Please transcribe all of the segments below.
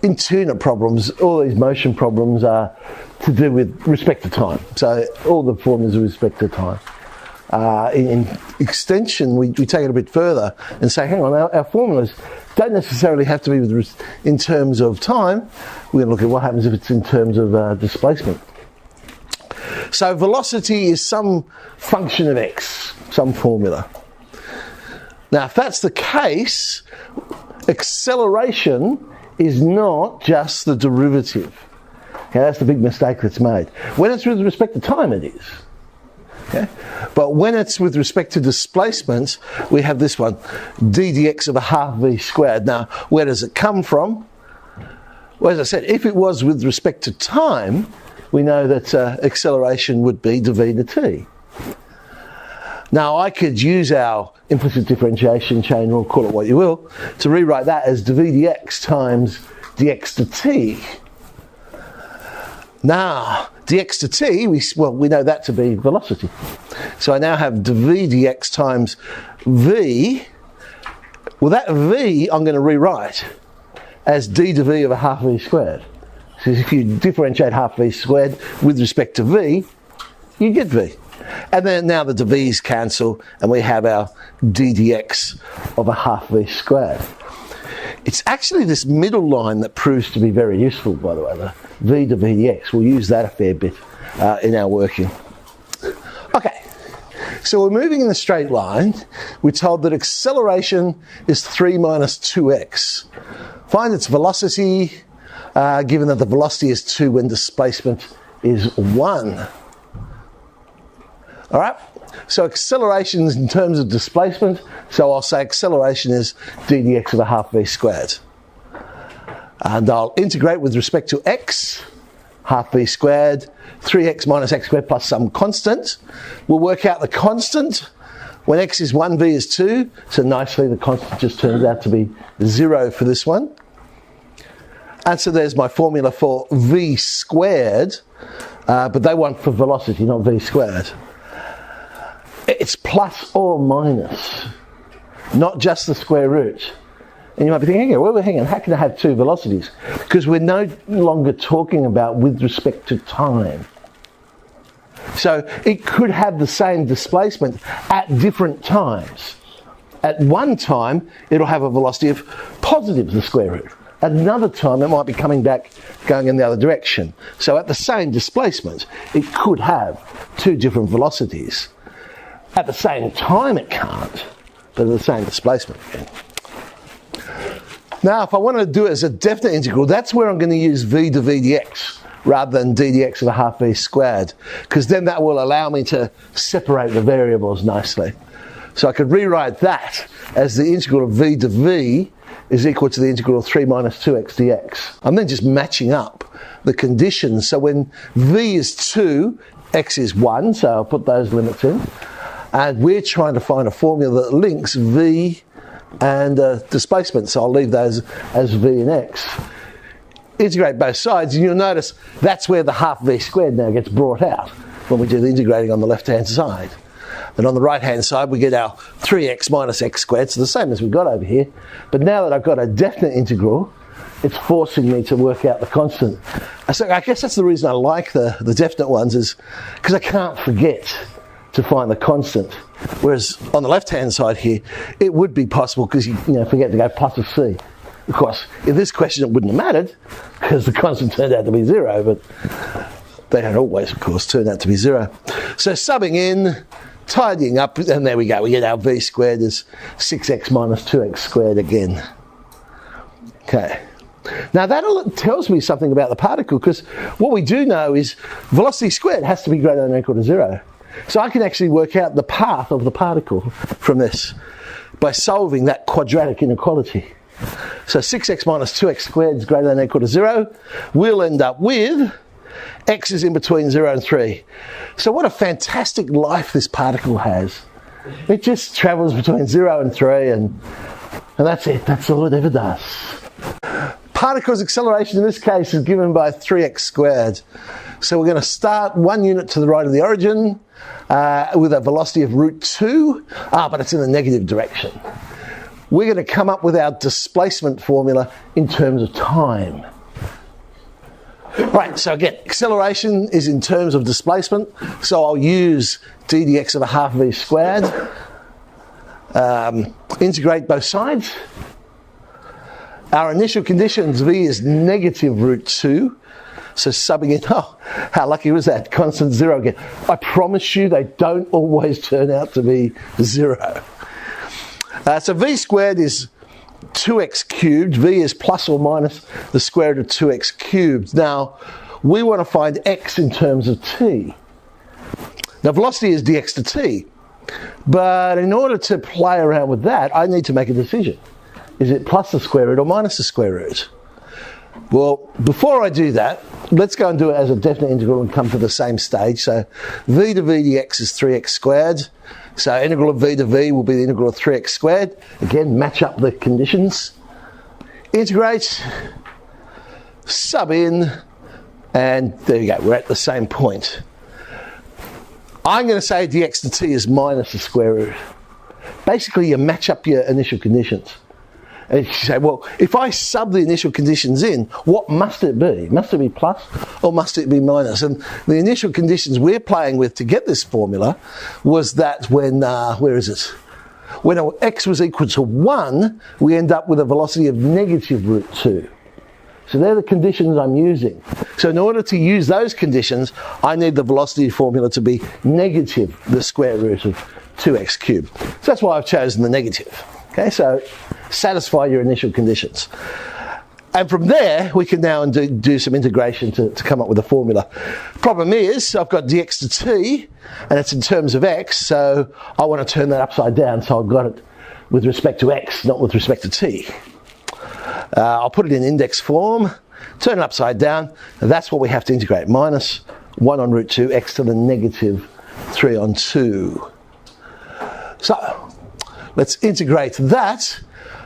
in two-unit problems, all these motion problems are to do with respect to time. So all the formulas with respect to time. In extension, we take it a bit further and say, hang on, our formulas don't necessarily have to be in terms of time. We're going to look at what happens if it's in terms of displacement. So velocity is some function of x, some formula. Now, if that's the case, acceleration is not just the derivative. Okay, that's the big mistake that's made. When it's with respect to time, it is. Okay? But when it's with respect to displacement, we have this one, d dx of a half v squared. Now, where does it come from? Well, as I said, if it was with respect to time, we know that acceleration would be dv dt. Now, I could use our implicit differentiation chain rule, call it what you will, to rewrite that as dv dx times dx dt. Now, dx to t, we know that to be velocity. So I now have dv dx times v. Well, that v I'm going to rewrite as d dv of a half v squared. So if you differentiate half v squared with respect to v, you get v. And then now the dv's cancel, and we have our d dx of a half v squared. It's actually this middle line that proves to be very useful, by the way, the v to v dx. We'll use that a fair bit in our working. Okay, so we're moving in a straight line. We're told that acceleration is 3 minus 2x. Find its velocity, given that the velocity is 2 when displacement is 1. All right, so acceleration is in terms of displacement, so I'll say acceleration is d dx of a half v squared. And I'll integrate with respect to x, half v squared, 3x minus x squared plus some constant. We'll work out the constant. When x is 1, v is 2, so nicely the constant just turns out to be 0 for this one. And so there's my formula for v squared, but they want for velocity, not v squared. It's plus or minus, not just the square root. And you might be thinking, hang on, how can I have two velocities? Because we're no longer talking about with respect to time. So it could have the same displacement at different times. At one time, it'll have a velocity of positive the square root. At another time, it might be coming back, going in the other direction. So at the same displacement, it could have two different velocities. At the same time it can't, but at the same displacement again. Now if I want to do it as a definite integral, that's where I'm going to use v to v dx rather than d dx of a half v squared, because then that will allow me to separate the variables nicely. So I could rewrite that as the integral of v to v is equal to the integral of 3 minus 2x dx. I'm then just matching up the conditions. So when v is 2, x is 1, so I'll put those limits in. And we're trying to find a formula that links v and displacement, so I'll leave those as v and x. Integrate both sides, and you'll notice that's where the half v squared now gets brought out when we do the integrating on the left-hand side. And on the right-hand side, we get our 3x minus x squared, so the same as we've got over here. But now that I've got a definite integral, it's forcing me to work out the constant. So I guess that's the reason I like the definite ones, is because I can't forget to find the constant. Whereas on the left-hand side here, it would be possible because you forget to go plus a c. Of course, in this question it wouldn't have mattered because the constant turned out to be 0, but they don't always, of course, turn out to be 0. So subbing in, tidying up, and there we go. We get our v squared as 6x minus 2x squared again. Okay. Now that tells me something about the particle, because what we do know is velocity squared has to be greater than or equal to 0. So I can actually work out the path of the particle from this by solving that quadratic inequality. So 6x minus 2x squared is greater than or equal to 0. We'll end up with x is in between 0 and 3. So what a fantastic life this particle has. It just travels between 0 and 3 and that's it. That's all it ever does. Particle's acceleration in this case is given by 3x squared. So we're going to start 1 unit to the right of the origin with a velocity of root 2, but it's in the negative direction. We're going to come up with our displacement formula in terms of time. Right, so again, acceleration is in terms of displacement, so I'll use d dx of a half v squared. Integrate both sides. Our initial conditions, v is negative root 2. So subbing in, oh, how lucky was that? Constant 0 again. I promise you they don't always turn out to be 0. So v squared is 2x cubed. V is plus or minus the square root of 2x cubed. Now, we want to find x in terms of t. Now, velocity is dx to t. But in order to play around with that, I need to make a decision. Is it plus the square root or minus the square root? Well, before I do that, let's go and do it as a definite integral and come to the same stage. So v to v dx is 3x squared. So integral of v to v will be the integral of 3x squared. Again, match up the conditions. Integrate, sub in, and there you go, we're at the same point. I'm going to say dx to t is minus the square root. Basically, you match up your initial conditions. And you say, well, if I sub the initial conditions in, what must it be? Must it be plus or must it be minus? And the initial conditions we're playing with to get this formula was that when, when x was equal to 1, we end up with a velocity of negative root 2. So they're the conditions I'm using. So in order to use those conditions, I need the velocity formula to be negative the square root of 2x cubed. So that's why I've chosen the negative. Okay, so satisfy your initial conditions. And from there, we can now do some integration to come up with a formula. Problem is, I've got dx to t, and it's in terms of x, so I want to turn that upside down, so I've got it with respect to x, not with respect to t. I'll put it in index form, turn it upside down, and that's what we have to integrate. Minus 1 on root 2, x to the negative 3 on 2. So, let's integrate that.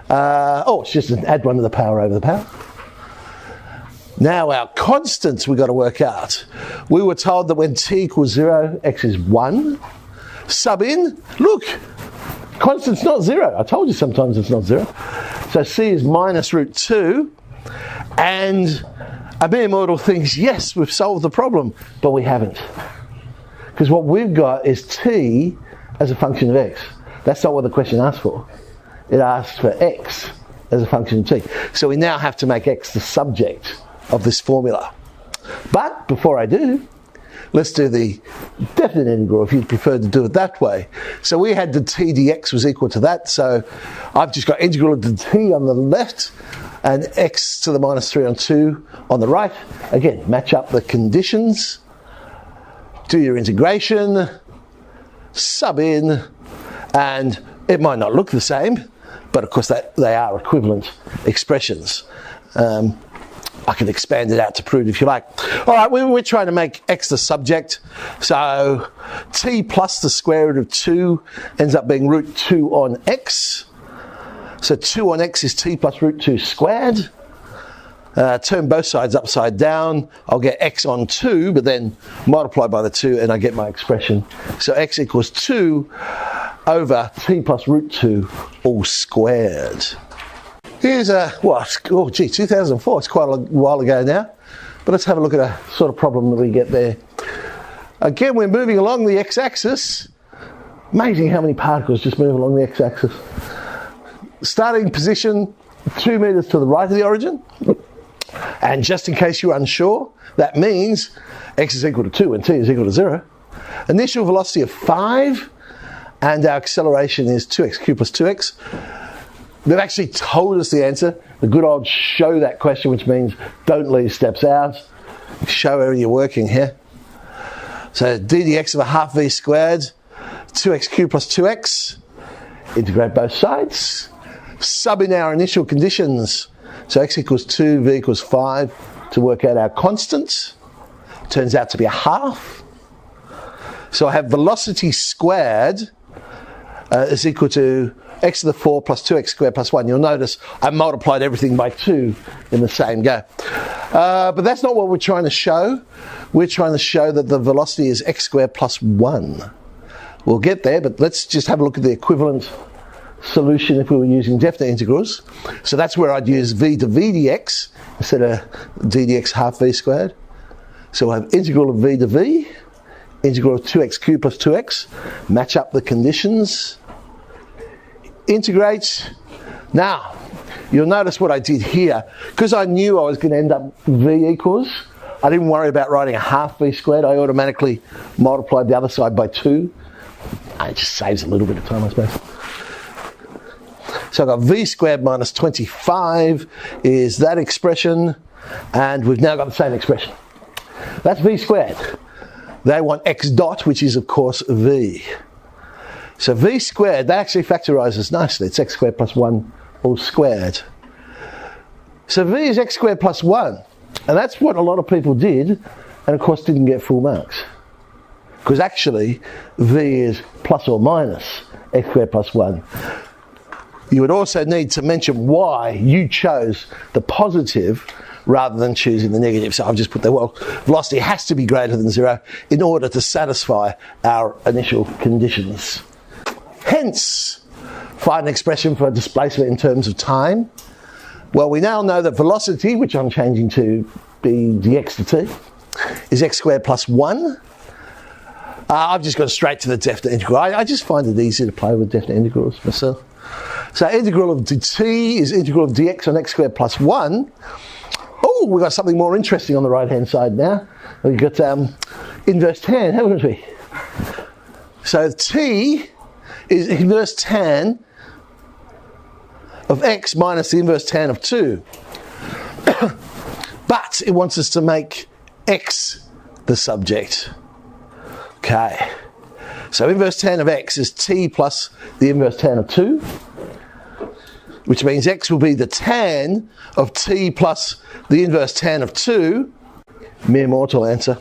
It's just add 1 to the power over the power. Now our constants we've got to work out. We were told that when t equals 0, x is 1. Sub in, look, constant's not 0. I told you sometimes it's not 0. So c is minus root 2. And a mere mortal thinks, yes, we've solved the problem, but we haven't. Because what we've got is t as a function of x. That's not what the question asked for. It asks for x as a function of t. So we now have to make x the subject of this formula. But before I do, let's do the definite integral if you'd prefer to do it that way. So we had the t dx was equal to that. So I've just got integral of the t on the left and x to the minus 3 on 2 on the right. Again, match up the conditions. Do your integration. Sub in. And it might not look the same, but of course they are equivalent expressions. I can expand it out to prove if you like. All right, we're trying to make x the subject. So t plus the square root of 2 ends up being root 2 on x. So 2 on x is t plus root 2 squared. Turn both sides upside down. I'll get x on 2, but then multiply by the 2 and I get my expression. So x equals 2 over t plus root 2 all squared. Here's 2004, it's quite a while ago now, but let's have a look at a sort of problem that we get there. Again, we're moving along the x-axis. Amazing how many particles just move along the x-axis. Starting position 2 meters to the right of the origin. And just in case you're unsure, that means x is equal to 2 and t is equal to 0. Initial velocity of 5, and our acceleration is 2x cubed plus 2x. They've actually told us the answer. The good old show that question, which means don't leave steps out. Show where you're working here. So d dx of a half v squared, 2x cubed plus 2x. Integrate both sides. Sub in our initial conditions. So x equals 2, v equals 5 to work out our constant. Turns out to be a half. So I have velocity squared is equal to x to the 4 plus 2x squared plus 1. You'll notice I multiplied everything by 2 in the same go. But that's not what we're trying to show. We're trying to show that the velocity is x squared plus 1. We'll get there, but let's just have a look at the equivalent solution if we were using definite integrals. So that's where I'd use v to v dx instead of d dx half v squared. So we'll have integral of v to v, integral of 2x cubed plus 2x, match up the conditions, integrate. Now, you'll notice what I did here. Because I knew I was going to end up v equals, I didn't worry about writing a half v squared. I automatically multiplied the other side by 2. It just saves a little bit of time, I suppose. So I've got v squared minus 25 is that expression, and we've now got the same expression. That's v squared. They want x dot, which is of course v. So v squared, that actually factorizes nicely. It's x squared plus 1 all squared. So v is x squared plus 1. And that's what a lot of people did, and of course didn't get full marks. Because actually, v is plus or minus x squared plus 1. You would also need to mention why you chose the positive rather than choosing the negative. So I've just put there, well, velocity has to be greater than 0 in order to satisfy our initial conditions. Hence, find an expression for displacement in terms of time. Well, we now know that velocity, which I'm changing to be dx to t, is x squared plus 1. I've just gone straight to the definite integral. I just find it easy to play with definite integrals myself. So integral of t is integral of dx on x squared plus 1. Oh, we've got something more interesting on the right-hand side now. We've got inverse tan, haven't we? So t is inverse tan of x minus the inverse tan of 2. But it wants us to make x the subject. Okay. So inverse tan of x is t plus the inverse tan of 2, which means x will be the tan of t plus the inverse tan of 2. Mere mortal answer.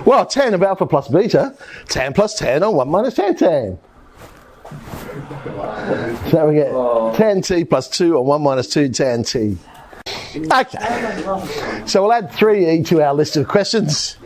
Well, tan of alpha plus beta, tan plus tan on 1 minus tan tan. So we get tan t plus 2 on 1 minus 2 tan t. Okay. So we'll add 3e to our list of questions.